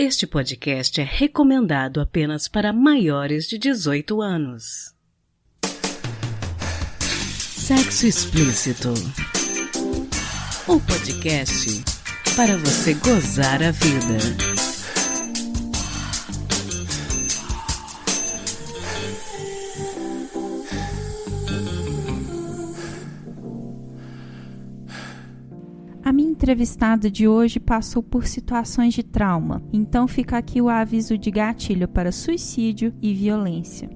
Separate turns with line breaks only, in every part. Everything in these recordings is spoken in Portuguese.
Este podcast é recomendado apenas para maiores de 18 anos. Sexo Explícito. Um podcast para você gozar a vida.
A minha entrevistada de hoje passou por situações de trauma, então fica aqui o aviso de gatilho para suicídio e violência.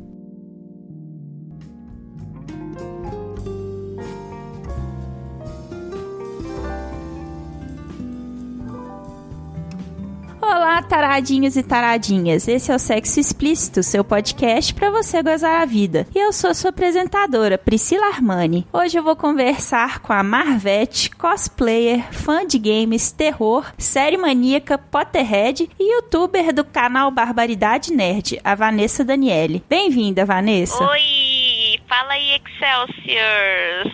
Olá, taradinhos e taradinhas, esse é o Sexo Explícito, seu podcast para você gozar a vida. E eu sou sua apresentadora, Priscila Armani. Hoje eu vou conversar com a Marvete, cosplayer, fã de games, terror, série maníaca, Potterhead e youtuber do canal Barbaridade Nerd, a Vanessa Daniele. Bem-vinda, Vanessa.
Oi, fala aí, Excelsiors.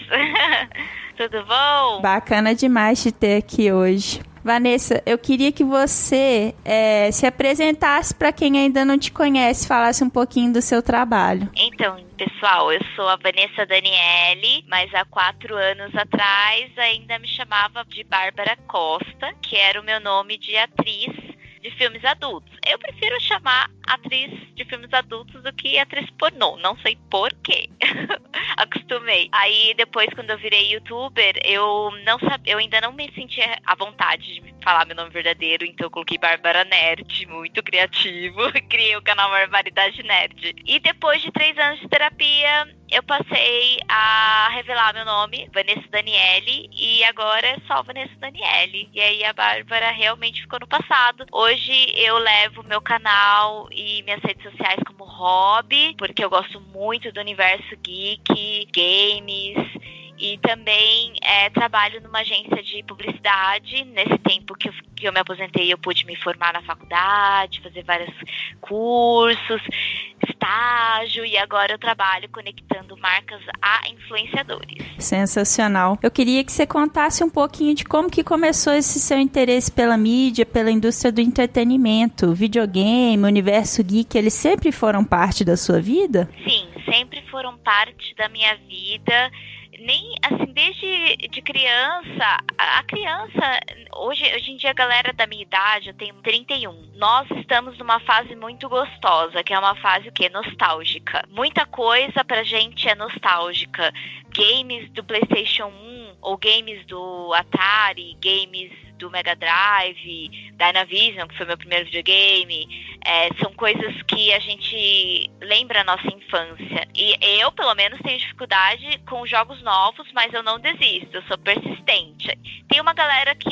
Tudo bom?
Bacana demais te ter aqui hoje. Vanessa, eu queria que você se apresentasse para quem ainda não te conhece, falasse um pouquinho do seu trabalho.
Então, pessoal, eu sou a Vanessa Daniele, mas há 4 anos atrás ainda me chamava de Bárbara Costa, que era o meu nome de atriz de filmes adultos. Eu prefiro chamar atriz de filmes adultos do que atriz pornô, não sei por quê. Acostumei. Aí depois, quando eu virei youtuber, eu ainda não me sentia à vontade de falar meu nome verdadeiro, então eu coloquei Bárbara Nerd, muito criativo, criei o canal Barbaridade Nerd. E depois de 3 anos de terapia, eu passei a revelar meu nome, Vanessa Daniele, e agora é só Vanessa Daniele. E aí a Bárbara realmente ficou no passado. Hoje eu levo meu canal e minhas redes sociais como hobby, porque eu gosto muito do universo geek, games, e também trabalho numa agência de publicidade. Nesse tempo que eu me aposentei, eu pude me formar na faculdade, fazer vários cursos, estágio, e agora eu trabalho conectando marcas a influenciadores.
Sensacional. Eu queria que você contasse um pouquinho de como que começou esse seu interesse pela mídia, pela indústria do entretenimento, videogame, universo geek, eles sempre foram parte da sua vida?
Sim, sempre foram parte da minha vida. Nem, assim, desde de criança, a criança, hoje em dia a galera da minha idade, eu tenho 31, nós estamos numa fase muito gostosa, que é uma fase o quê? Nostálgica. Muita coisa pra gente é nostálgica. Games do PlayStation 1, ou games do Atari, games do Mega Drive, Dynavision, que foi meu primeiro videogame, são coisas que a gente lembra a nossa infância. E eu, pelo menos, tenho dificuldade com jogos novos, mas eu não desisto, eu sou persistente. Tem uma galera que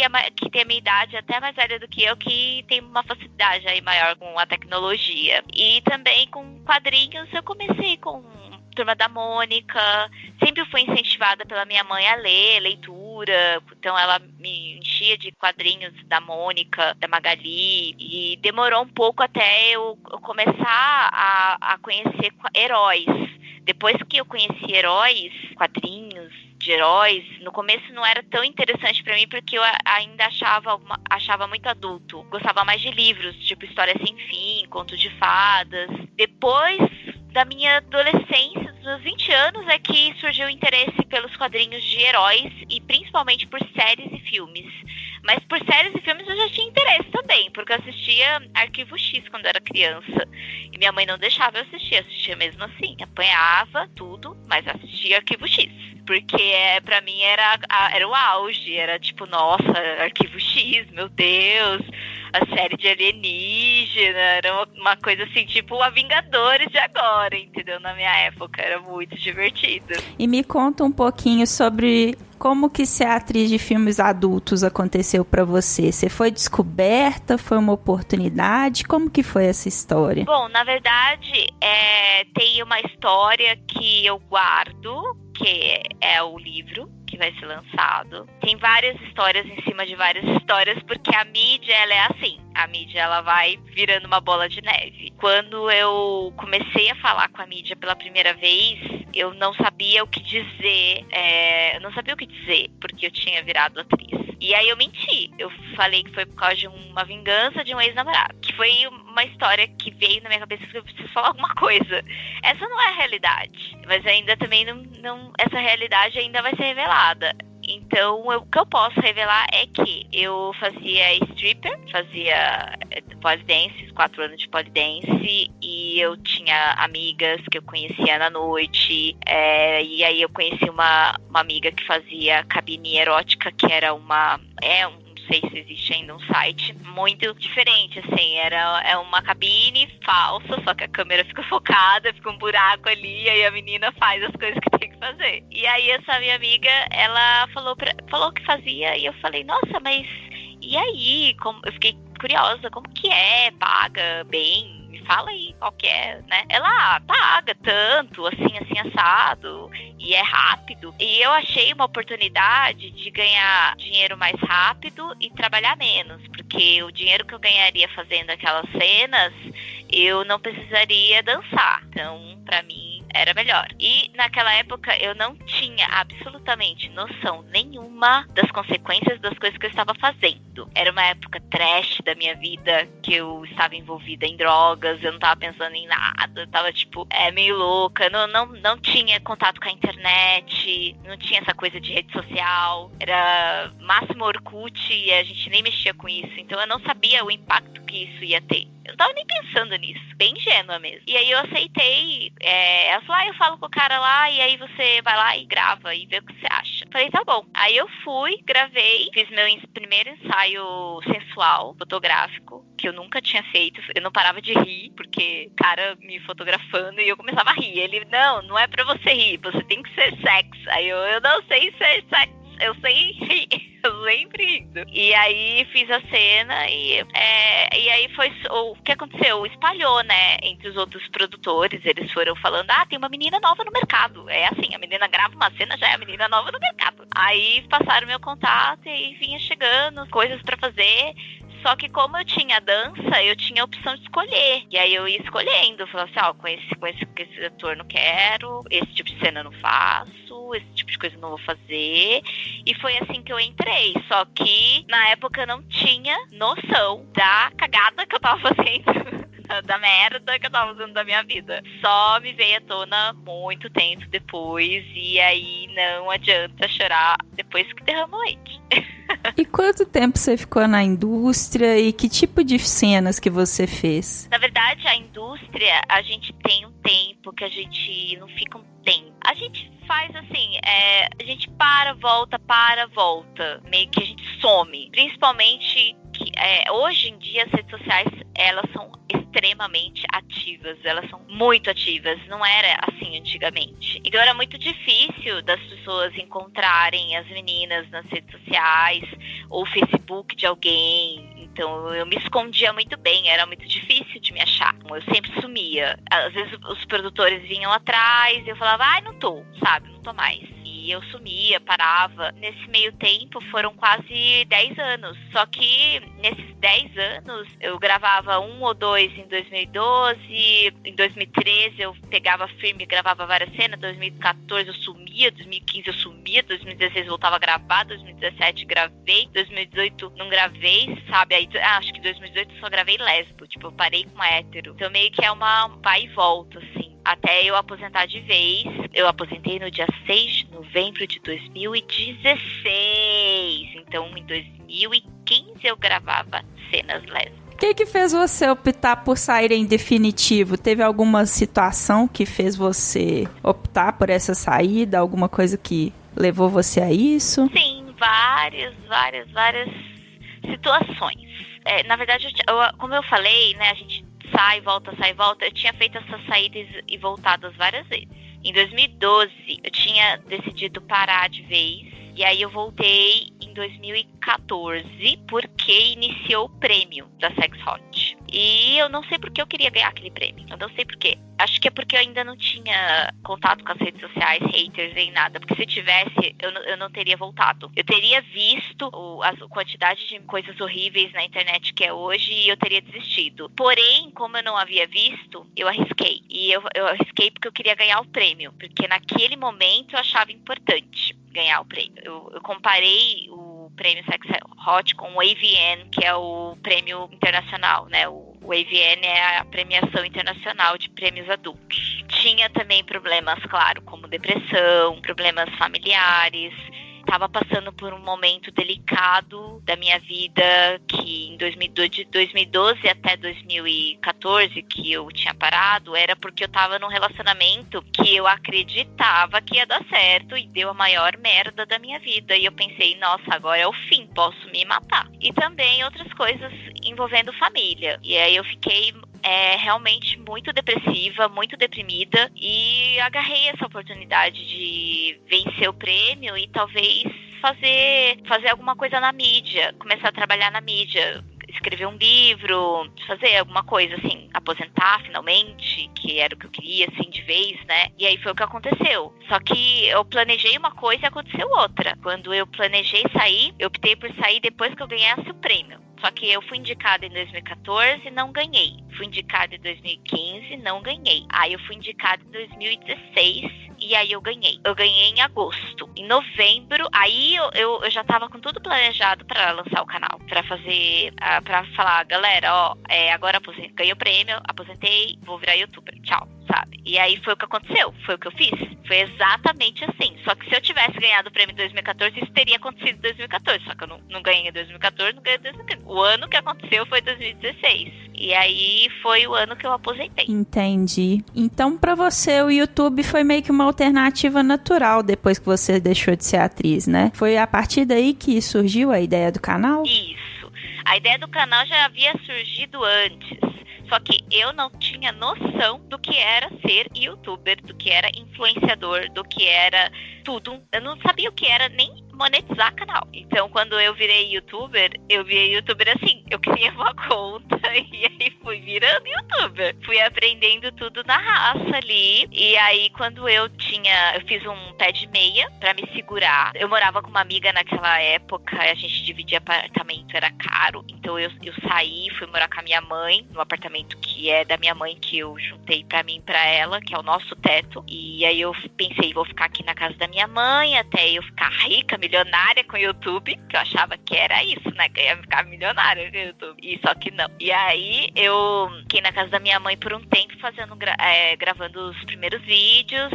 tem a minha idade, até mais velha do que eu, que tem uma facilidade aí maior com a tecnologia. E também com quadrinhos, eu comecei com Turma da Mônica, sempre fui incentivada pela minha mãe a ler, leitura, então ela me enchia de quadrinhos da Mônica, da Magali, e demorou um pouco até eu começar a conhecer heróis. Depois que eu conheci heróis, quadrinhos de heróis, no começo não era tão interessante pra mim, porque eu ainda achava muito adulto. Gostava mais de livros, tipo História Sem Fim, Conto de Fadas. Depois da minha adolescência, dos meus 20 anos, é que surgiu o interesse pelos quadrinhos de heróis e principalmente por séries e filmes. Mas por séries e filmes eu já tinha interesse também, porque eu assistia Arquivo X quando eu era criança. E minha mãe não deixava eu assistia mesmo assim. Apanhava tudo, mas assistia Arquivo X. Porque pra mim era o auge, era tipo, nossa, Arquivo X, meu Deus, a série de alienígena, era uma coisa assim, tipo a Vingadores de agora, entendeu? Na minha época, era muito divertido.
E me conta um pouquinho sobre como que ser atriz de filmes adultos aconteceu pra você. Você foi descoberta? Foi uma oportunidade? Como que foi essa história?
Bom, na verdade, tem uma história que eu guardo, que é o livro que vai ser lançado. Tem várias histórias em cima de várias histórias, porque a mídia, ela é assim. A mídia, ela vai virando uma bola de neve. Quando eu comecei a falar com a mídia pela primeira vez, eu não sabia o que dizer. Eu não sabia o que dizer, porque eu tinha virado atriz. E aí eu menti. Eu falei que foi por causa de uma vingança de um ex-namorado. Que foi uma história que veio na minha cabeça que eu preciso falar alguma coisa. Essa não é a realidade. Mas ainda também não essa realidade ainda vai ser revelada. Então, o que eu posso revelar é que eu fazia stripper, fazia polidense, 4 anos de polidense, e eu tinha amigas que eu conhecia na noite, e aí eu conheci uma amiga que fazia cabine erótica, que era não sei se existe ainda um site muito diferente, assim, é uma cabine falsa, só que a câmera fica focada, fica um buraco ali, e aí a menina faz as coisas que tem que fazer. E aí essa minha amiga, ela falou que fazia, e eu falei, nossa, mas e aí? Eu fiquei curiosa, como que é? Paga bem? Me fala aí qual que é, né? Ela paga tanto, assim, assado, e é rápido. E eu achei uma oportunidade de ganhar dinheiro mais rápido e trabalhar menos, porque o dinheiro que eu ganharia fazendo aquelas cenas, eu não precisaria dançar. Então, pra mim, era melhor. E naquela época eu não tinha absolutamente noção nenhuma das consequências das coisas que eu estava fazendo. Era uma época trash da minha vida, que eu estava envolvida em drogas, eu não estava pensando em nada, eu estava meio louca, não tinha contato com a internet, não tinha essa coisa de rede social, era máximo Orkut e a gente nem mexia com isso, então eu não sabia o impacto que isso ia ter. Eu não tava nem pensando nisso, bem ingênua mesmo. E aí eu aceitei, ela falou, eu falo com o cara lá, e aí você vai lá e grava e vê o que você acha. Falei, tá bom. Aí eu fui, gravei, fiz meu primeiro ensaio sensual, fotográfico, que eu nunca tinha feito. Eu não parava de rir, porque o cara me fotografando e eu começava a rir. Ele, não é pra você rir, você tem que ser sexy. Aí eu não sei ser sexy. Eu sei rir, eu sempre rindo. E aí fiz a cena e aí foi o que aconteceu, espalhou, né, entre os outros produtores. Eles foram falando, tem uma menina nova no mercado. É assim, a menina grava uma cena, já é a menina nova no mercado. Aí passaram meu contato e aí vinha chegando coisas pra fazer. Só que como eu tinha dança, eu tinha a opção de escolher. E aí eu ia escolhendo. Falava assim, com esse ator não quero, esse tipo de cena não faço, esse tipo de coisa não vou fazer. E foi assim que eu entrei. Só que na época eu não tinha noção da cagada que eu tava fazendo. Da merda que eu tava fazendo da minha vida. Só me veio à tona muito tempo depois. E aí não adianta chorar depois que derrama leite.
E quanto tempo você ficou na indústria e que tipo de cenas que você fez?
Na verdade, a indústria, a gente tem um tempo que a gente não fica um tempo. A gente faz assim, a gente volta, meio que a gente some. Principalmente que hoje em dia as redes sociais, elas são extremamente ativas, elas são muito ativas, não era assim antigamente. Então era muito difícil das pessoas encontrarem as meninas nas redes sociais ou Facebook de alguém. Então eu me escondia muito bem, era muito difícil de me achar. Eu sempre sumia. Às vezes os produtores vinham atrás e eu falava, não tô, sabe, não tô mais. E eu sumia, parava. Nesse meio tempo foram quase 10 anos. Só que nesses 10 anos eu gravava 1 ou 2 em 2012. Em 2013 eu pegava firme e gravava várias cenas. 2014 eu sumia, 2015 eu sumia, 2016 eu voltava a gravar, 2017 gravei, 2018 não gravei, sabe? Aí, acho que 2018 eu só gravei lésbico, eu parei com hétero. Então meio que é uma vai e volta, assim. Até eu aposentar de vez. Eu aposentei no dia 6 de novembro de 2016. Então, em 2015 eu gravava cenas lésbicas.
O que fez você optar por sair em definitivo? Teve alguma situação que fez você optar por essa saída? Alguma coisa que levou você a isso?
Sim, várias situações. Na verdade, como eu falei, né, a gente sai, volta. Eu tinha feito essas saídas e voltadas várias vezes. Em 2012, eu tinha decidido parar de vez. E aí eu voltei em 2014, porque iniciou o prêmio da Sex Hot. E eu não sei por que eu queria ganhar aquele prêmio. Eu não sei por quê. Acho que é porque eu ainda não tinha contato com as redes sociais, haters, nem nada. Porque se tivesse, eu não teria voltado. Eu teria visto a quantidade de coisas horríveis na internet que é hoje e eu teria desistido. Porém, como eu não havia visto, eu arrisquei. E eu arrisquei porque eu queria ganhar o prêmio. Porque naquele momento eu achava importante ganhar o prêmio. Eu comparei o prêmio Sexy Hot com o AVN, que é o prêmio internacional, né? O AVN é a premiação internacional de prêmios adultos. Tinha também problemas, claro, como depressão, problemas familiares. Estava passando por um momento delicado da minha vida, que de 2012 até 2014, que eu tinha parado, era porque eu estava num relacionamento que eu acreditava que ia dar certo e deu a maior merda da minha vida. E eu pensei, nossa, agora é o fim, posso me matar. E também outras coisas envolvendo família. E aí eu fiquei realmente muito depressiva, muito deprimida, e agarrei essa oportunidade de vencer o prêmio e talvez fazer alguma coisa na mídia, começar a trabalhar na mídia, escrever um livro, fazer alguma coisa assim, aposentar finalmente, que era o que eu queria, assim, de vez, né? E aí foi o que aconteceu. Só que eu planejei uma coisa e aconteceu outra. Quando eu planejei sair, eu optei por sair depois que eu ganhasse o prêmio. Só que eu fui indicada em 2014 e não ganhei. Fui indicada em 2015 e não ganhei. Aí eu fui indicada em 2016 e aí eu ganhei. Eu ganhei em agosto. Em novembro, aí eu já tava com tudo planejado pra lançar o canal. Pra fazer, pra falar, galera, agora ganhei o prêmio, aposentei, vou virar youtuber. Tchau, sabe? E aí foi o que aconteceu. Foi o que eu fiz. Foi exatamente assim. Só que se eu tivesse ganhado o prêmio em 2014, isso teria acontecido em 2014. Só que eu não ganhei em 2014, não ganhei em 2015. O ano que aconteceu foi 2016. E aí foi o ano que eu aposentei.
Entendi. Então, pra você, o YouTube foi meio que uma alternativa natural depois que você deixou de ser atriz, né? Foi a partir daí que surgiu a ideia do canal?
Isso. A ideia do canal já havia surgido antes. Só que eu não tinha noção do que era ser youtuber, do que era influenciador, do que era tudo. Eu não sabia o que era nem monetizar canal. Então, quando eu virei youtuber, eu virei youtuber assim. Eu criei uma conta e aí fui virando youtuber. Fui aprendendo tudo na raça ali. E aí, quando eu fiz um pé de meia pra me segurar. Eu morava com uma amiga naquela época, a gente dividia apartamento, era caro. Então, eu saí, fui morar com a minha mãe, no apartamento que é da minha mãe, que eu juntei pra mim e pra ela, que é o nosso teto. E aí eu pensei, vou ficar aqui na casa da minha mãe até eu ficar rica, milionária com o YouTube, que eu achava que era isso, né? Que eu ia ficar milionária com o YouTube. E só que não. E aí eu fiquei na casa da minha mãe por um tempo gravando os primeiros vídeos.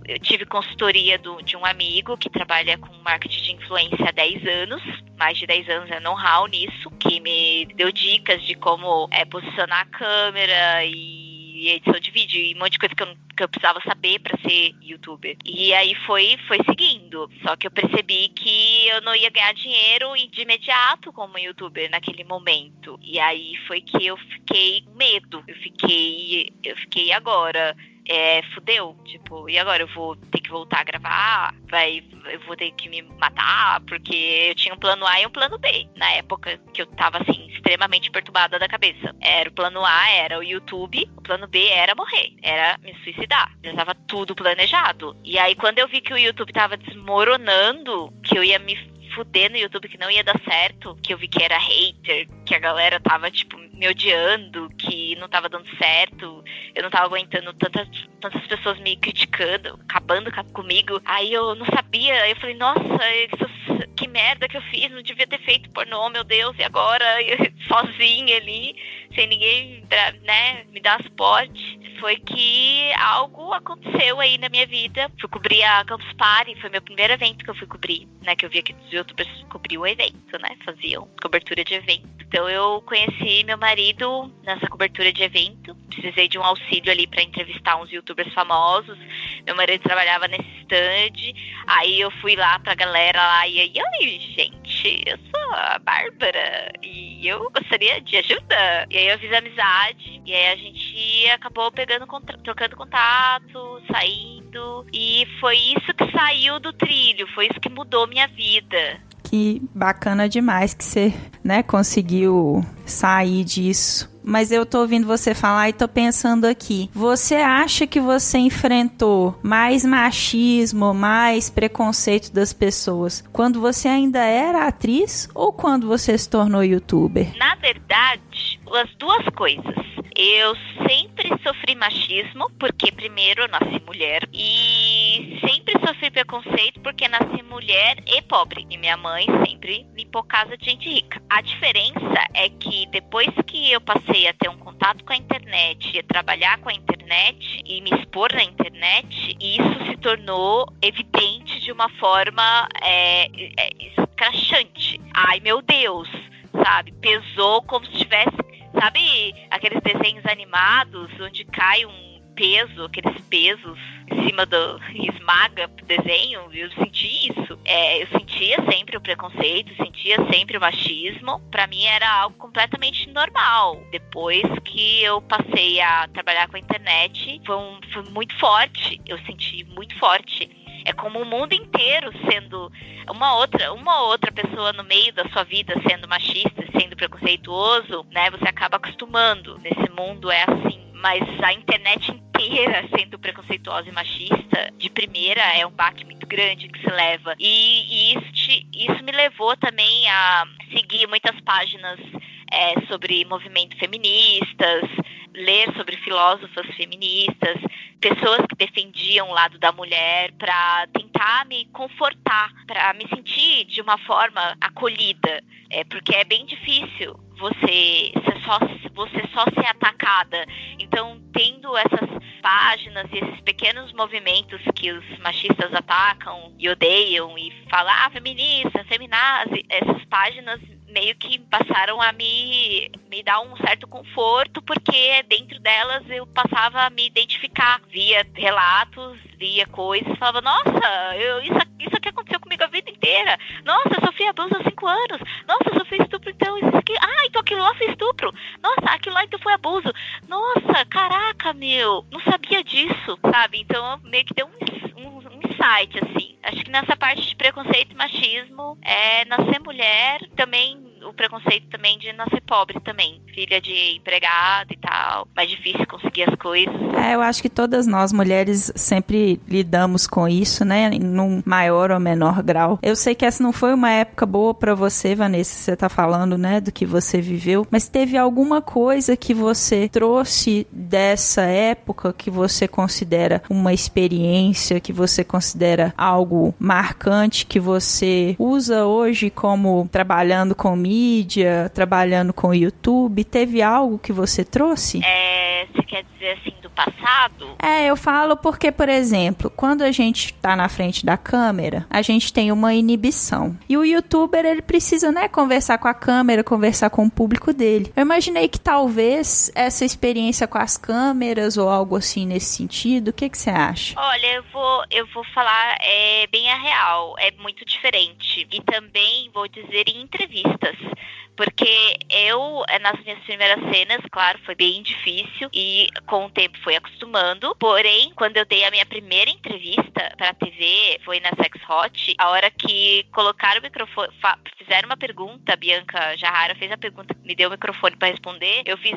Eu tive consultoria de um amigo que trabalha com marketing de influência há 10 anos, mais de 10 anos, é know-how nisso, que me deu dicas de como posicionar a câmera e edição de vídeo e um monte de coisa que eu precisava saber para ser youtuber. E aí foi seguindo. Só que eu percebi que eu não ia ganhar dinheiro de imediato como youtuber naquele momento. E aí foi que eu fiquei com medo. Eu fiquei agora. Fudeu, tipo, e agora eu vou ter que voltar a gravar? Eu vou ter que me matar? Porque eu tinha um plano A e um plano B. Na época que eu tava, assim, extremamente perturbada da cabeça. O plano A era o YouTube, o plano B era morrer, era me suicidar. Já tava tudo planejado. E aí, quando eu vi que o YouTube tava desmoronando, que eu ia me fuder no YouTube, que não ia dar certo, que eu vi que era hater, que a galera tava, tipo, me odiando, que não tava dando certo, eu não tava aguentando tantas pessoas me criticando, acabando comigo. Aí eu não sabia, aí eu falei, nossa, que merda que eu fiz, não devia ter feito pornô, meu Deus, e agora eu, sozinha ali, sem ninguém, né, me dar suporte. Foi que algo aconteceu aí na minha vida. Fui cobrir a Campus Party, foi meu primeiro evento que eu fui cobrir, né, que eu via que os youtubers cobriam o evento, né, faziam cobertura de evento. Então eu conheci meu marido nessa cobertura de evento, precisei de um auxílio ali pra entrevistar uns youtubers famosos. Meu marido trabalhava nesse stand, aí eu fui lá pra galera lá e aí, oi, gente, eu sou a Bárbara e eu gostaria de ajuda. E aí eu fiz amizade e aí a gente acabou trocando contato, saindo, e foi isso que saiu do trilho, foi isso que mudou minha vida.
Que bacana demais que você, né, conseguiu sair disso. Mas eu tô ouvindo você falar e tô pensando aqui. Você acha que você enfrentou mais machismo, mais preconceito das pessoas quando você ainda era atriz ou quando você se tornou youtuber?
Na verdade, as duas coisas. Eu sempre sofri machismo, porque primeiro eu nasci mulher, e sempre sofri preconceito porque nasci mulher e pobre. E minha mãe sempre limpou casa de gente rica. A diferença é que depois que eu passei a ter um contato com a internet, a trabalhar com a internet e me expor na internet, isso se tornou evidente de uma forma escrachante. Ai, meu Deus, sabe? Pesou como se tivesse, sabe, aqueles desenhos animados onde cai um peso, aqueles pesos em cima e esmaga o desenho. Eu senti isso. Eu sentia sempre o preconceito, sentia sempre o machismo. Pra mim era algo completamente normal. Depois que eu passei a trabalhar com a internet, foi muito forte. Eu senti muito forte. É como o mundo inteiro sendo uma outra pessoa no meio da sua vida sendo machista, sendo preconceituoso, né? Você acaba acostumando. Nesse mundo é assim. Mas a internet inteira sendo preconceituosa e machista, de primeira, é um baque muito grande que se leva. E isso me levou também a seguir muitas páginas sobre movimento feministas, ler sobre filósofas feministas, pessoas que defendiam o lado da mulher, para tentar me confortar, para me sentir de uma forma acolhida, porque é bem difícil você só ser atacada. Então, tendo essas páginas e esses pequenos movimentos que os machistas atacam e odeiam e falam, feminista, feminazi, essas páginas meio que passaram a me dar um certo conforto, porque dentro delas eu passava a me identificar, via relatos, via coisas, falava, nossa, isso aqui aconteceu comigo a vida inteira, nossa, eu sofri abuso há 5 anos, nossa, eu sofri estupro, então isso aqui, então aquilo lá foi estupro, nossa, aquilo lá então foi abuso, nossa, caraca, não sabia disso, sabe? Então meio que deu um insight, assim. Acho que nessa parte de preconceito e machismo, nascer mulher, também o preconceito também de nascer pobre também, filha de empregado e tal, mais difícil conseguir as coisas.
Eu acho que todas nós mulheres sempre lidamos com isso, né, num maior ou menor grau. Eu sei que essa não foi uma época boa pra você, Vanessa, você tá falando, né, do que você viveu, mas teve alguma coisa que você trouxe dessa época que você considera uma experiência, que você considera algo marcante, que você usa hoje como trabalhando com mídia, trabalhando com o YouTube? Teve algo que você trouxe?
Você quer dizer assim, do passado?
Eu falo porque, por exemplo, quando a gente tá na frente da câmera, a gente tem uma inibição. E o youtuber, ele precisa, né, conversar com a câmera, conversar com o público dele. Eu imaginei que talvez essa experiência com as câmeras ou algo assim nesse sentido, o que você acha?
Olha, eu vou falar bem a real, é muito diferente. E também vou dizer em entrevistas. Porque eu, nas minhas primeiras cenas, claro, foi bem difícil e com o tempo fui acostumando. Porém, quando eu dei a minha primeira entrevista pra TV, foi na Sex Hot, a hora que colocaram o microfone, fizeram uma pergunta, a Bianca Jarrara fez a pergunta, me deu o microfone pra responder, eu fiz,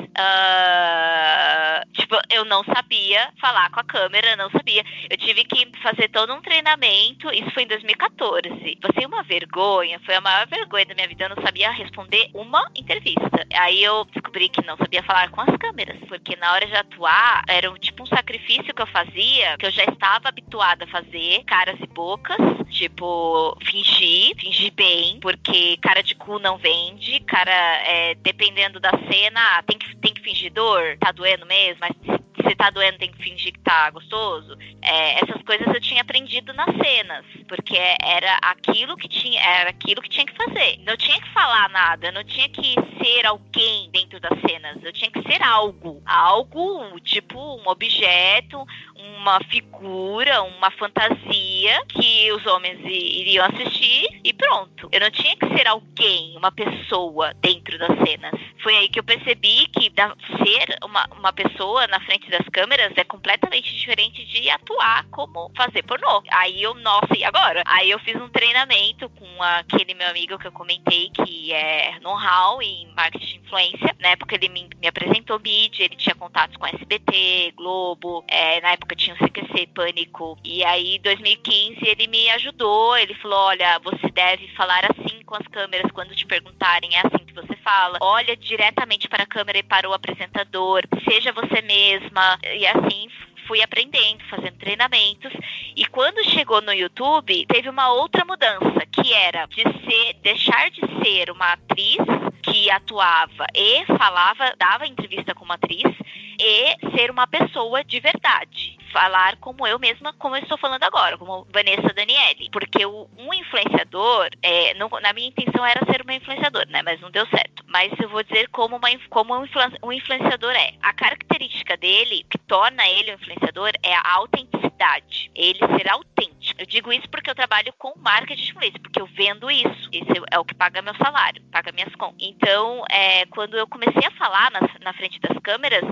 eu não sabia falar com a câmera, não sabia. Eu tive que fazer todo um treinamento, isso foi em 2014. Foi uma vergonha, foi a maior vergonha da minha vida, eu não sabia responder uma entrevista. Aí eu descobri que não sabia falar com as câmeras, porque na hora de atuar, era tipo um sacrifício que eu fazia, que eu já estava habituada a fazer, caras e bocas, tipo, fingir bem, porque cara de cu não vende, dependendo da cena, tem que fingir dor, tá doendo mesmo, mas se tá doendo tem que fingir que tá gostoso. Essas coisas eu tinha aprendido nas cenas, porque era aquilo que tinha que fazer. Não tinha que falar nada, não tinha que ser alguém dentro das cenas, eu tinha que ser algo, tipo um objeto, uma figura, uma fantasia que os homens iriam assistir e pronto. Eu não tinha que ser alguém, uma pessoa dentro das cenas. Foi aí que eu percebi que ser uma pessoa na frente das câmeras é completamente diferente de atuar como fazer pornô. Aí e agora? Aí eu fiz um treinamento com aquele meu amigo que eu comentei, que é know-how em marketing de influência. Na época ele me apresentou mídia, ele tinha contatos com SBT, Globo, na época tinha o CQC, Pânico. E aí em 2015 ele me ajudou, ele falou, olha, você deve falar assim com as câmeras quando te perguntarem, é assim que você faz. fala, olha diretamente para a câmera e para o apresentador, seja você mesma, e assim fui aprendendo, fazendo treinamentos, e quando chegou no YouTube, teve uma outra mudança, que era deixar de ser uma atriz que atuava e falava, dava entrevista como atriz, e ser uma pessoa de verdade. Falar como eu mesma, como eu estou falando agora, como Vanessa Daniele. Porque um influenciador, na minha intenção era ser uma influenciadora, né? Mas não deu certo. Mas eu vou dizer como um influenciador é. A característica dele, que torna ele um influenciador, é a autenticidade. Ele ser autêntico. Eu digo isso porque eu trabalho com marketing de influência, porque eu vendo isso. Isso é o que paga meu salário, paga minhas contas. Então, quando eu comecei a falar na frente das câmeras,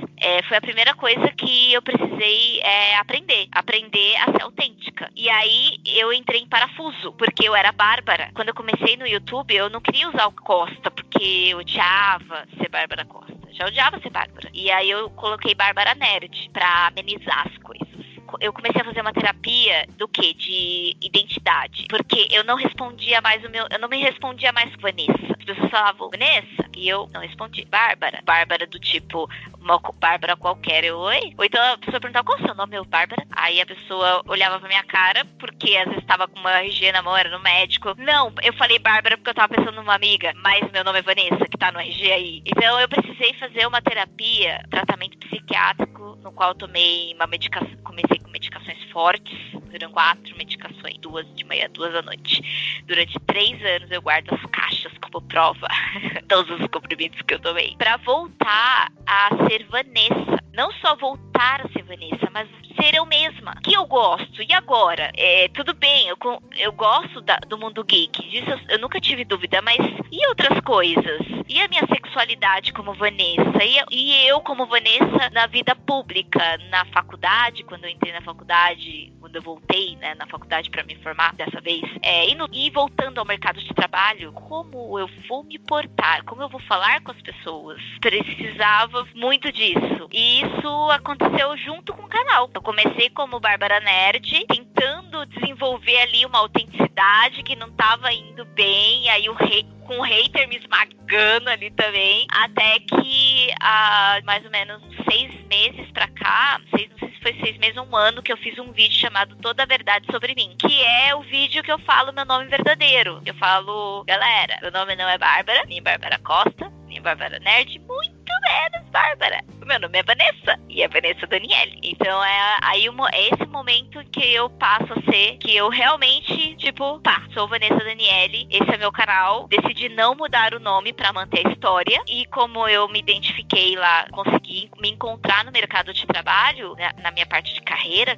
foi a primeira coisa que eu precisei aprender a ser autêntica. E aí eu entrei em parafuso, porque eu era Bárbara. Quando eu comecei no YouTube, eu não queria usar o Costa, porque eu odiava ser Bárbara Costa. Já odiava ser Bárbara. E aí eu coloquei Bárbara Nerd pra amenizar as coisas. Eu comecei a fazer uma terapia do quê? De identidade. Porque eu não respondia mais eu não me respondia mais com Vanessa. As pessoas falavam Vanessa e eu não respondi. Bárbara. Bárbara do tipo, uma Bárbara qualquer. Oi? Ou então a pessoa perguntava qual é o seu nome? Eu, Bárbara. Aí a pessoa olhava pra minha cara, porque às vezes estava com uma RG na mão, era no médico. Não, eu falei Bárbara porque eu tava pensando numa amiga, mas meu nome é Vanessa, que tá no RG aí. Então eu precisei fazer uma terapia, tratamento psiquiátrico, no qual eu tomei uma medicação, comecei com medicações fortes, foram 4 medicações, 2 de manhã, 2 à noite. Durante 3 anos eu guardo as caixas como prova, todos os comprimidos que eu tomei, pra voltar a ser Vanessa. Não só voltar a ser Vanessa, mas ser eu mesma, que eu gosto. E agora? Tudo bem, eu gosto do mundo geek, disso eu nunca tive dúvida, mas e outras coisas? E a minha sexualidade como Vanessa? E eu como Vanessa na vida pública, na faculdade, quando eu entrei na faculdade, quando eu voltei, né, na faculdade para me formar dessa vez, e voltando ao mercado de trabalho, como eu vou me portar, como eu vou falar com as pessoas? Precisava muito disso. E isso aconteceu junto com o canal. Eu comecei como Bárbara Nerd, tentando desenvolver ali uma autenticidade que não estava indo bem, e aí com o hater me esmagando ali também, até que há mais ou menos 6 meses pra cá, não sei se foi 6 meses ou 1 ano, que eu fiz um vídeo chamado Toda a Verdade Sobre Mim, que é o vídeo que eu falo meu nome verdadeiro. Eu falo, galera, meu nome não é Bárbara, nem Bárbara Costa, nem Bárbara Nerd, muito menos Bárbara. O meu nome é Vanessa, e é Vanessa Daniele. Então é esse momento que eu passo a ser, que eu realmente, sou Vanessa Daniele, esse é meu canal, decidi não mudar o nome pra manter a história, e como eu me identifiquei lá, consegui me encontrar no mercado de trabalho, né, na minha parte de carreira,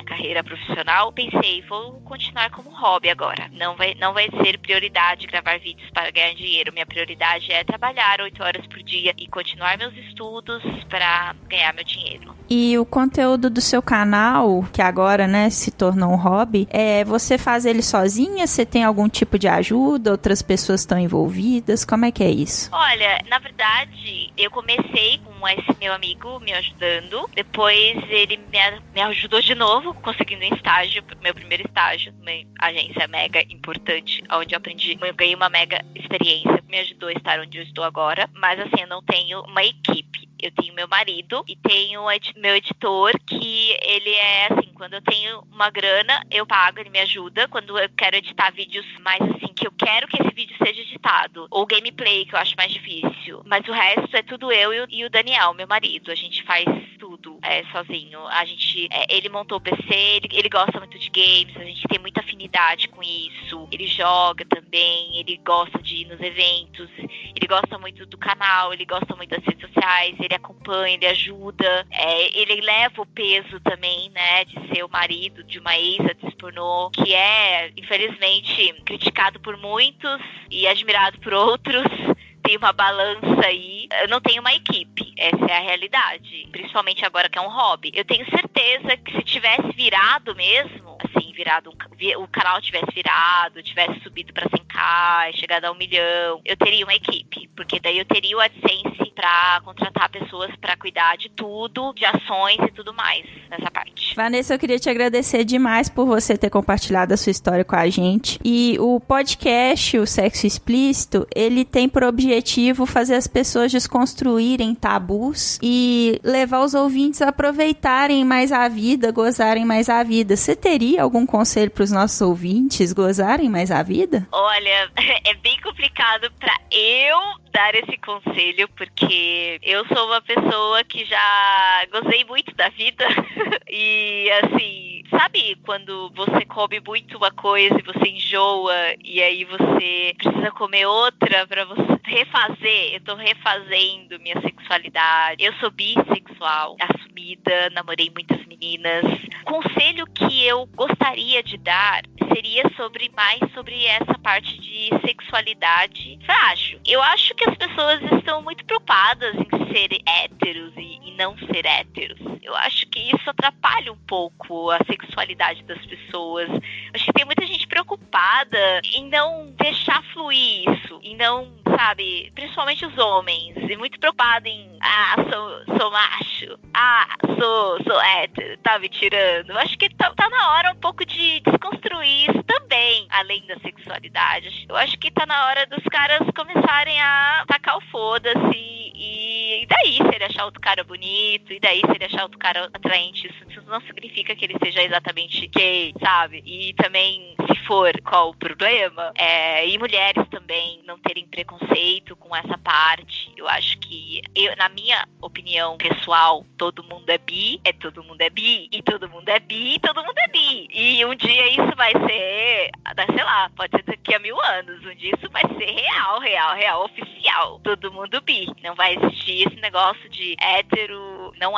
carreira profissional, pensei, vou continuar como hobby agora. Não vai ser prioridade gravar vídeos para ganhar dinheiro, minha prioridade é trabalhar 8 horas por dia e continuar meus estudos para ganhar meu dinheiro.
E o conteúdo do seu canal, que agora, né, se tornou um hobby, você faz ele sozinha? Você tem algum tipo de ajuda? Outras pessoas estão envolvidas? Como é que é isso?
Olha, na verdade, eu comecei com esse meu amigo me ajudando. Depois ele me ajudou de novo, conseguindo um estágio, meu primeiro estágio, numa agência mega importante, onde eu ganhei uma mega experiência, me ajudou a estar onde eu estou agora. Mas assim, eu não tenho uma equipe. Eu tenho meu marido e tenho meu editor, que ele é assim, quando eu tenho uma grana, eu pago, ele me ajuda. Quando eu quero editar vídeos mais assim, que eu quero que esse vídeo seja editado, ou gameplay, que eu acho mais difícil. Mas o resto é tudo eu e o Daniel, meu marido. A gente faz tudo sozinho. Ele montou o PC, ele gosta muito de games, a gente tem muita afinidade com isso. Ele joga também, ele gosta de ir nos eventos, ele gosta muito do canal, ele gosta muito das redes sociais, ele acompanha, ele ajuda, ele leva o peso também, né, de ser o marido de uma ex-atriz pornô, que é, infelizmente, criticado por muitos e admirado por outros. Tem uma balança aí. Eu não tenho uma equipe, essa é a realidade, principalmente agora que é um hobby. Eu tenho certeza que se tivesse virado mesmo, assim, o canal tivesse virado, tivesse subido pra 100k, chegado a 1 milhão, eu teria uma equipe, porque daí eu teria o AdSense pra contratar pessoas pra cuidar de tudo, de ações e tudo mais nessa parte.
Vanessa, eu queria te agradecer demais por você ter compartilhado a sua história com a gente. E o podcast, o Sexo Explícito, ele tem por objetivo fazer as pessoas desconstruírem tabus e levar os ouvintes a aproveitarem mais a vida, gozarem mais a vida. Você teria algum conselho para os nossos ouvintes gozarem mais a vida?
Olha, é bem complicado pra eu dar esse conselho, porque eu sou uma pessoa que já gozei muito da vida e assim, sabe quando você come muito uma coisa e você enjoa e aí você precisa comer outra pra você refazer? Eu tô refazendo minha sexualidade. Eu sou bissexual, assumida, namorei muitas meninas. O conselho que eu gostaria de dar seria mais sobre essa parte de sexualidade frágil. Eu acho que as pessoas estão muito preocupadas em ser héteros e não ser héteros. Eu acho que isso atrapalha um pouco a sexualidade das pessoas. Eu acho que tem muita gente preocupada em não deixar fluir isso, em não, sabe, principalmente os homens, e muito preocupada em sou macho, sou hétero, tá me tirando. Eu acho que tá na hora um pouco de desconstruir isso também, além da sexualidade. Eu acho que tá na hora dos caras começarem a tacar o foda-se e daí se ele achar outro cara bonito, e daí se ele achar outro cara atraente, isso não significa que ele seja exatamente gay, sabe? E também, se for, qual o problema? E mulheres também não terem preconceito com essa parte. Eu acho que, na minha opinião pessoal, todo mundo é bi, todo mundo é bi, e todo mundo é bi, e todo mundo é bi. E um dia isso vai ser, sei lá, pode ser daqui a 1000 anos, um dia isso vai ser real, oficial. Todo mundo bi. Não vai existir esse negócio de hétero, não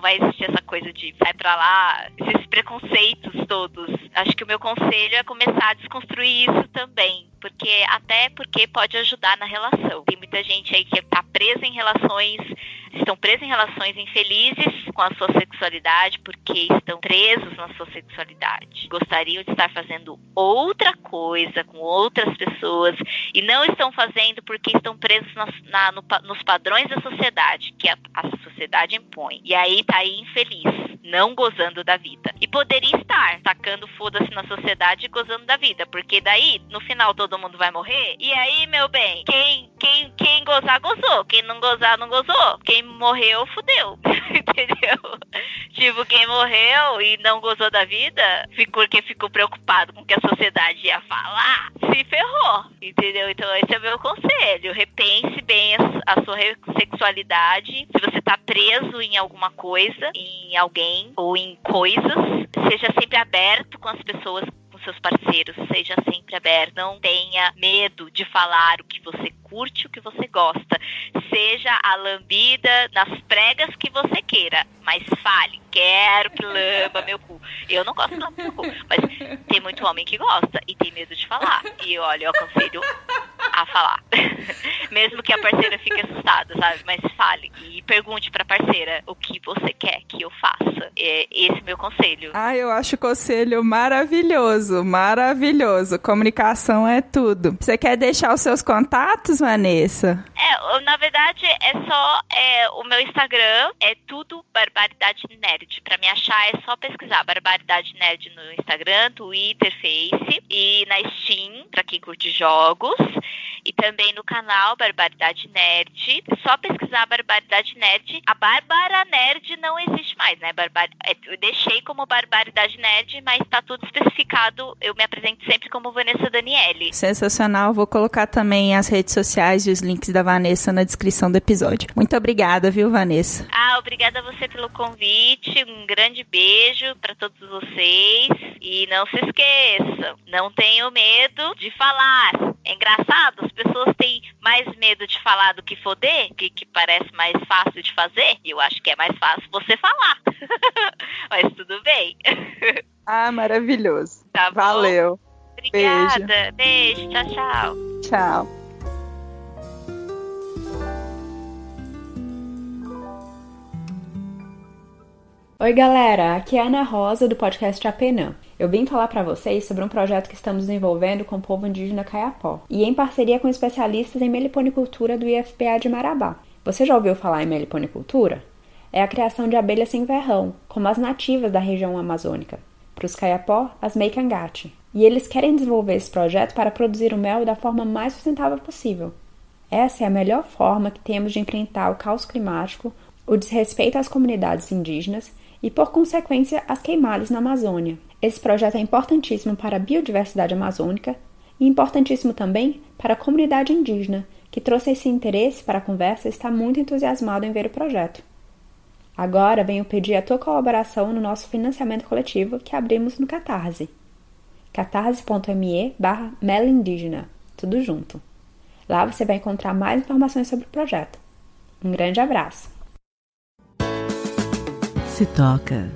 vai existir essa coisa de sai pra lá, esses preconceitos todos. Acho que o meu conselho é começar a desconstruir isso também, porque pode ajudar na relação. Tem muita gente aí que estão presas em relações infelizes com a sua sexualidade porque estão presos na sua sexualidade. Gostariam de estar fazendo outra coisa com outras pessoas e não estão fazendo porque estão presos nos padrões da sociedade, que a sociedade impõe. E aí tá aí infeliz, não gozando da vida. E poderia estar tacando foda-se na sociedade e gozando da vida, porque daí, no final, todo mundo vai morrer. E aí, meu bem, quem gozar, gozou. Quem não gozar, não gozou. Quem morreu, fudeu. Entendeu? Tipo, quem morreu e não gozou da vida, porque ficou preocupado com o que a sociedade ia falar, se ferrou. Entendeu? Então, esse é o meu conselho. Repense bem a sua sexualidade. Se você tá preso em alguma coisa, em alguém ou em coisas, seja sempre aberto com as pessoas, com seus parceiros, seja sempre aberto, não tenha medo de falar o que você curte, o que você gosta, seja a lambida nas pregas que você queira, mas fale, quero que lamba meu cu. Eu não gosto de lamber meu cu, mas tem muito homem que gosta e tem medo de falar, e olha, eu aconselho a falar, mesmo que a parceira fique assustada, sabe, mas fale e pergunte pra parceira o que você quer que eu faça. Esse é meu conselho.
Eu acho o conselho maravilhoso, comunicação é tudo. Você quer deixar os seus contatos, Vanessa?
Na verdade, é só o meu Instagram, é tudo Barbaridade Nerd. Pra me achar é só pesquisar Barbaridade Nerd no Instagram, Twitter, Face e na Steam, pra quem curte jogos. E também no canal Barbaridade Nerd. É só pesquisar Barbaridade Nerd. A Bárbara Nerd não existe mais, né? Eu deixei como Barbaridade Nerd, mas tá tudo especificado. Eu me apresento sempre como Vanessa Daniele.
Sensacional. Vou colocar também as redes sociais e os links da Vanessa na descrição do episódio. Muito obrigada, viu, Vanessa?
Obrigada a você pelo convite. Um grande beijo pra todos vocês. E não se esqueçam, não tenham medo de falar. É engraçado, as pessoas têm mais medo de falar do que foder, que parece mais fácil de fazer. E eu acho que é mais fácil você falar. Mas tudo bem.
Maravilhoso.
Tá bom?
Valeu.
Obrigada. Beijo. Tchau, tchau.
Tchau.
Oi galera, aqui é a Ana Rosa do podcast Apenã. Eu vim falar para vocês sobre um projeto que estamos desenvolvendo com o povo indígena Kayapó e em parceria com especialistas em meliponicultura do IFPA de Marabá. Você já ouviu falar em meliponicultura? É a criação de abelhas sem ferrão, como as nativas da região amazônica. Para os Kayapó, as Meikangate. E eles querem desenvolver esse projeto para produzir o mel da forma mais sustentável possível. Essa é a melhor forma que temos de enfrentar o caos climático, o desrespeito às comunidades indígenas e, por consequência, as queimadas na Amazônia. Esse projeto é importantíssimo para a biodiversidade amazônica e importantíssimo também para a comunidade indígena, que trouxe esse interesse para a conversa e está muito entusiasmado em ver o projeto. Agora venho pedir a tua colaboração no nosso financiamento coletivo que abrimos no Catarse. catarse.me/melindígena, tudo junto. Lá você vai encontrar mais informações sobre o projeto. Um grande abraço!
Se toca.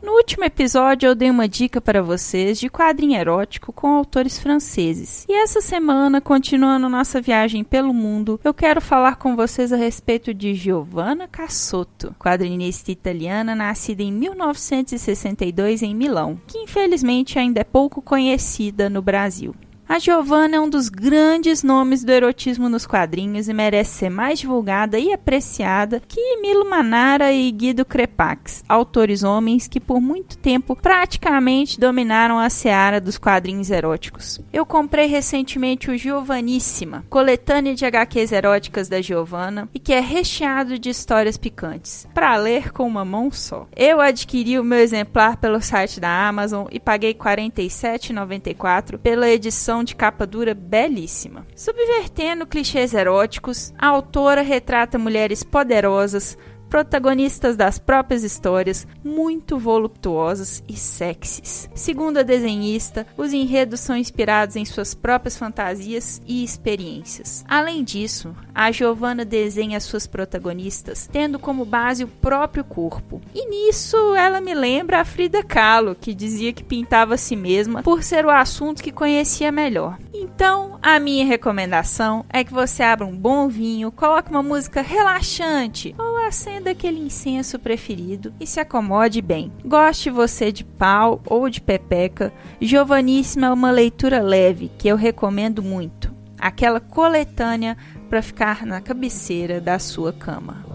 No último episódio eu dei uma dica para vocês de quadrinho erótico com autores franceses. E essa semana, continuando nossa viagem pelo mundo, eu quero falar com vocês a respeito de Giovanna Cassotto, quadrinista italiana nascida em 1962 em Milão, que infelizmente ainda é pouco conhecida no Brasil. A Giovanna é um dos grandes nomes do erotismo nos quadrinhos e merece ser mais divulgada e apreciada que Milo Manara e Guido Crepax, autores homens que por muito tempo praticamente dominaram a seara dos quadrinhos eróticos. Eu comprei recentemente o Giovanníssima, coletânea de HQs eróticas da Giovanna e que é recheado de histórias picantes, para ler com uma mão só. Eu adquiri o meu exemplar pelo site da Amazon e paguei R$ 47,94 pela edição de capa dura belíssima. Subvertendo clichês eróticos, a autora retrata mulheres poderosas, protagonistas das próprias histórias, muito voluptuosas e sexys. Segundo a desenhista, os enredos são inspirados em suas próprias fantasias e experiências. Além disso, a Giovanna desenha suas protagonistas tendo como base o próprio corpo. E nisso ela me lembra a Frida Kahlo, que dizia que pintava a si mesma por ser o assunto que conhecia melhor. Então, a minha recomendação é que você abra um bom vinho, coloque uma música relaxante ou acenda aquele incenso preferido e se acomode bem. Goste você de pau ou de pepeca, Giovanníssima é uma leitura leve que eu recomendo muito. Aquela coletânea para ficar na cabeceira da sua cama.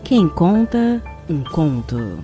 Quem conta um conto?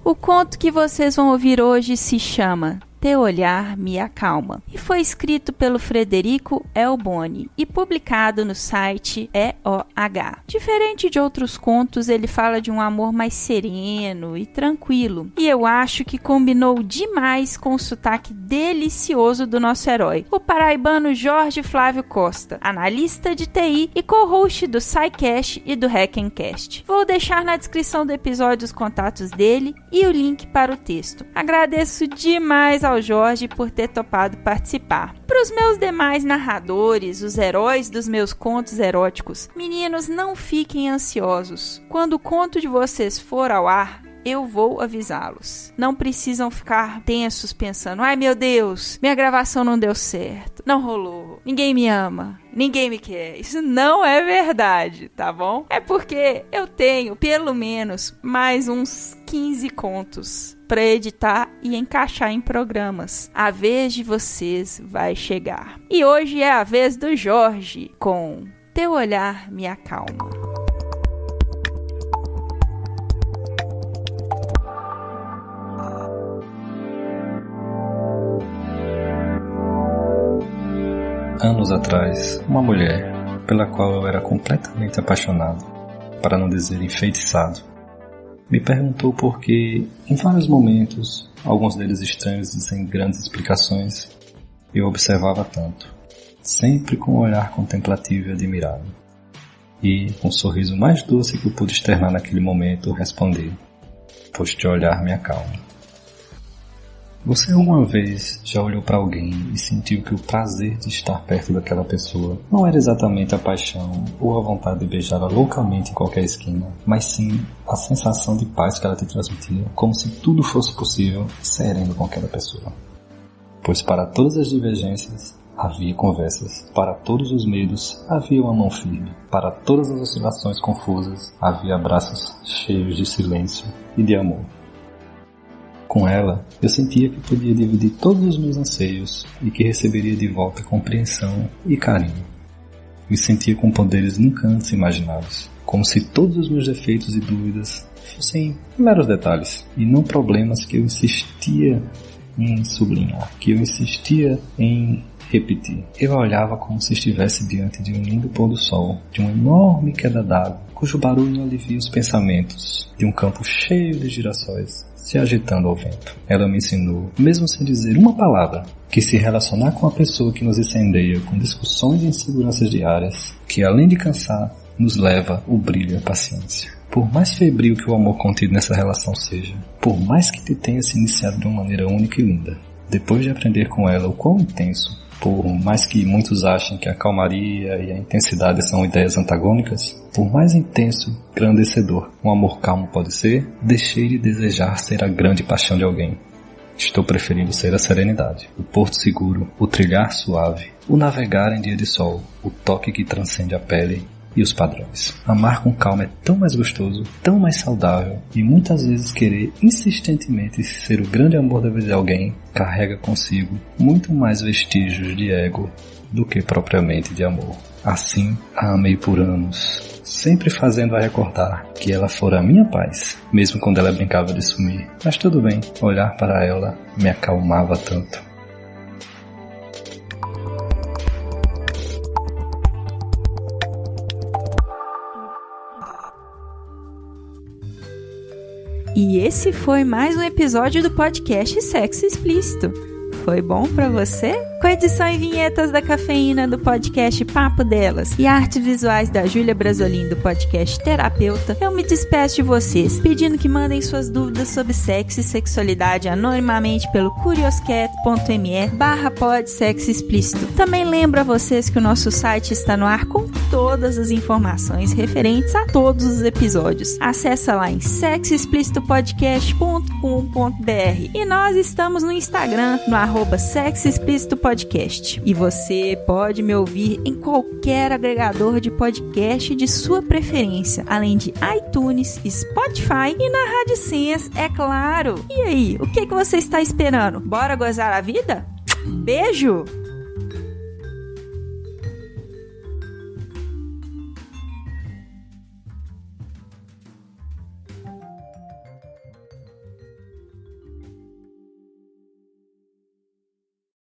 O conto que vocês vão ouvir hoje se chama Teu Olhar Me Acalma e foi escrito pelo Frederico Elboni e publicado no site EOH. Diferente de outros contos, ele fala de um amor mais sereno e tranquilo, e eu acho que combinou demais com o sotaque delicioso do nosso herói, o paraibano Jorge Flávio Costa, analista de TI e co-host do SciCast e do Hackencast. Vou deixar na descrição do episódio os contatos dele e o link para o texto. Agradeço demais ao Jorge por ter topado participar. Para os meus demais narradores, os heróis dos meus contos eróticos, meninos, não fiquem ansiosos. Quando o conto de vocês for ao ar, eu vou avisá-los. Não precisam ficar tensos pensando: ai meu Deus, minha gravação não deu certo, não rolou, ninguém me ama, ninguém me quer. Isso não é verdade, tá bom? É porque eu tenho pelo menos mais uns 15 contos para editar e encaixar em programas. A vez de vocês vai chegar. E hoje é a vez do Jorge com Teu Olhar Me Acalma.
Anos atrás, uma mulher, pela qual eu era completamente apaixonado, para não dizer enfeitiçado, me perguntou por que, em vários momentos, alguns deles estranhos e sem grandes explicações, eu observava tanto, sempre com um olhar contemplativo e admirável. E, com o sorriso mais doce que eu pude externar naquele momento, respondi: pois teu olhar me acalma. Você alguma vez já olhou para alguém e sentiu que o prazer de estar perto daquela pessoa não era exatamente a paixão ou a vontade de beijá-la loucamente em qualquer esquina, mas sim a sensação de paz que ela te transmitia, como se tudo fosse possível sereno com aquela pessoa? Pois para todas as divergências, havia conversas. Para todos os medos, havia uma mão firme. Para todas as oscilações confusas, havia abraços cheios de silêncio e de amor. Com ela, eu sentia que podia dividir todos os meus anseios e que receberia de volta compreensão e carinho. Me sentia com poderes nunca antes imaginados, como se todos os meus defeitos e dúvidas fossem meros detalhes e não problemas que eu insistia em sublinhar, que eu insistia em repetir. Eu a olhava como se estivesse diante de um lindo pôr do sol, de uma enorme queda d'água, cujo barulho alivia os pensamentos, de um campo cheio de girassóis se agitando ao vento. Ela me ensinou, mesmo sem dizer uma palavra, que se relacionar com a pessoa que nos incendeia com discussões e inseguranças diárias, que além de cansar, nos leva o brilho e a paciência. Por mais febril que o amor contido nessa relação seja, por mais que te tenha se iniciado de uma maneira única e linda, depois de aprender com ela o quão intenso, por mais que muitos achem que a calmaria e a intensidade são ideias antagônicas, por mais intenso e engrandecedor um amor calmo pode ser, deixei de desejar ser a grande paixão de alguém. Estou preferindo ser a serenidade, o porto seguro, o trilhar suave, o navegar em dia de sol, o toque que transcende a pele e os padrões. Amar com calma é tão mais gostoso, tão mais saudável, e muitas vezes querer insistentemente ser o grande amor da vida de alguém carrega consigo muito mais vestígios de ego do que propriamente de amor. Assim, a amei por anos, sempre fazendo-a recordar que ela fora a minha paz, mesmo quando ela brincava de sumir. Mas tudo bem, olhar para ela me acalmava tanto.
E esse foi mais um episódio do podcast Sexo Explícito. Foi bom pra você? Com edição e vinhetas da Cafeína do podcast Papo Delas e artes visuais da Júlia Brasolin do podcast Terapeuta, eu me despeço de vocês, pedindo que mandem suas dúvidas sobre sexo e sexualidade anonimamente pelo curioscat.me/podsexoexplícito. Também lembro a vocês que o nosso site está no ar com todas as informações referentes a todos os episódios. Acesse lá em sexoexplicitopodcast.com.br e nós estamos no Instagram, no @sexoexplicitopodcast. E você pode me ouvir em qualquer agregador de podcast de sua preferência, além de iTunes, Spotify e na Rádio Senhas, é claro. E aí, o que você está esperando? Bora gozar a vida? Beijo!